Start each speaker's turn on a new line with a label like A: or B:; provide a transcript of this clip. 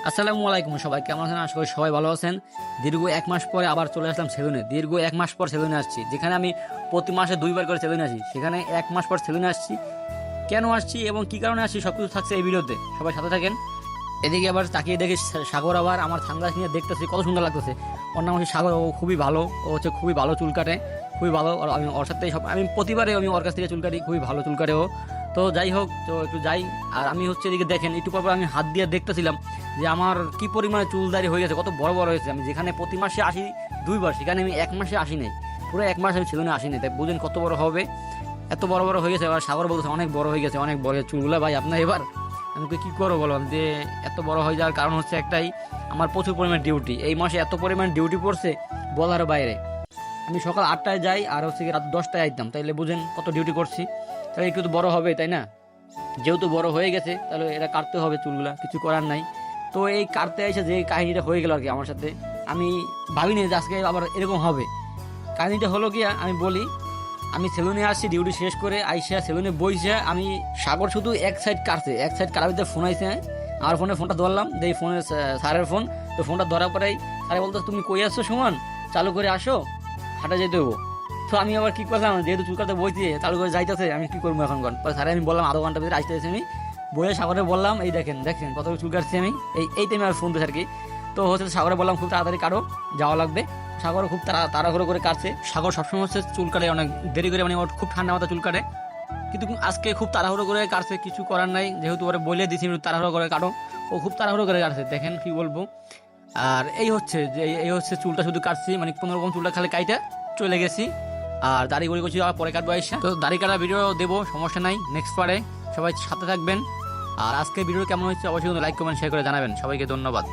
A: আসসালামু আলাইকুম, সবাই কেমন আছেন? আশা করি সবাই ভালো আছেন। দীর্ঘ এক মাস পরে আবার চলে আসলাম সেলুনে। দীর্ঘ এক মাস পর সেলুনে আসছি, যেখানে আমি প্রতি মাসে 2বার করে সেলুনে আসি, সেখানে এক মাস পর সেলুনে আসছি। কেন আসছি এবং কি কারণে আসছি সবকিছু থাকছে এই ভিডিওতে, সবাই সাথে থাকেন। এদিকে আবার তাকিয়ে দেখি সাগর আবার আমার সানগ্লাস নিয়ে দেখতেছি, কত সুন্দর লাগতেছে। ওর নাম হচ্ছে সাগর, ও খুবই ভালো, ও হচ্ছে খুবই ভালো চুল কাটে, খুবই ভালো। আমি ওর সাথে আমি প্রতিবারে আমি ওর কাছ থেকে চুল কাটি, খুবই ভালো চুল কাটে ও। তো যাই হোক, তো একটু যাই। আর আমি হচ্ছে এদিকে দেখেন, একটু পর আমি হাত দিয়ে দেখতেছিলাম যে আমার কি পরিমাণে চুলদারি হয়ে গেছে, কত বড় বড় হয়েছে। আমি যেখানে প্রতি মাসে আসি 2বার, সেখানে আমি এক মাসে আসি নাই, পুরো এক মাস আমি সেলুনে আসি নাই। তাই বুঝেন কত বড় হবে, এত বড় বড় হয়ে গেছে। আর সাগর বলতেছে অনেক বড় হয়ে গেছে, অনেক বড় চুলগুলো ভাই আপনার এবার। আমি কি করবো বললাম যে এত বড় হয়ে যাওয়ার কারণ হচ্ছে একটাই, আমার প্রচুর পরিমাণ ডিউটি। এই মাসে এত পরিমাণ ডিউটি পড়ছে বলার বাইরে। আমি সকাল 8টায় যাই আর হচ্ছে রাত 10টায় আইতাম, তাইলে বুঝেন কত ডিউটি করছি। তাহলে একটু তো বড় হবে তাই না? যেহেতু বড় হয়ে গেছে তাহলে এটা কাটতে হবে চুলগুলা, কিছু করার নাই। তো এই কাটতে এসে যে কাহিনীটা হয়ে গেল আর কি আমার সাথে, আমি ভাবিনি যে আজকে আবার এরকম হবে। কাহিনীটা হলো গিয়া আমি বলি, আমি সেলুনে আসছি ডিউটি শেষ করে, আইসা সেলুনে বইসা আমি সাগর শুধু এক সাইড কাটছে, এক সাইড কাটার ভিতরে ফোন আইসে। আমার ফোনটা ধরলাম, এই ফোনের স্যারের ফোন। তো ফোনটা ধরার পরেই স্যারে বলতো তুমি কই আসছো সুমন, চালু করে আসো, হাঁটা যেতে হবো। তো আমি আবার কি করলাম, যেহেতু চুল কাটতে বইতে চালু করে যাইতেছে, আমি কি করবো এখন? পরে স্যারে আমি বললাম আধা ঘন্টার ভিতরে আসতেছি। আমি বইয়ে সাগরে বললাম এই দেখেন দেখেন কত চুল কাটছি আমি, এই টাইমে আর ফোন দিয়েছে আর কি। তো হচ্ছে সাগরে বললাম খুব তাড়াতাড়ি কাটো, যাওয়া লাগবে। সাগর খুব তাড়াহুড়ো করে কাটছে। সাগর সবসময় হচ্ছে চুল কাটে অনেক দেরি করে, মানে ওর খুব ঠান্ডা মাথা চুল কাটে, কিন্তু আজকে খুব তাড়াহুড়ো করে কাটছে। কিছু করার নাই, যেহেতু ওরা বলে দিছি তাড়াহুড়ো করে কাটো, ও খুব তাড়াহুড়ো করে কাটছে, দেখেন কি বলবো। আর এই হচ্ছে যে এই হচ্ছে চুলটা শুধু কাটছি, মানে কোনো রকম চুলটা খালি কাইটা চলে গেছি। আর দাড়ি গড়ি করছি, আবার পরে কাটবো আইসা। তো দাড়ি কাটা ভিডিও দেবো, সমস্যা নাই, নেক্সট পারে সবাই সাথে থাকবেন। আর আজকের ভিডিও কেমন হচ্ছে অবশ্যই লাইক কমেন্ট শেয়ার করে জানাবেন। সবাইকে ধন্যবাদ।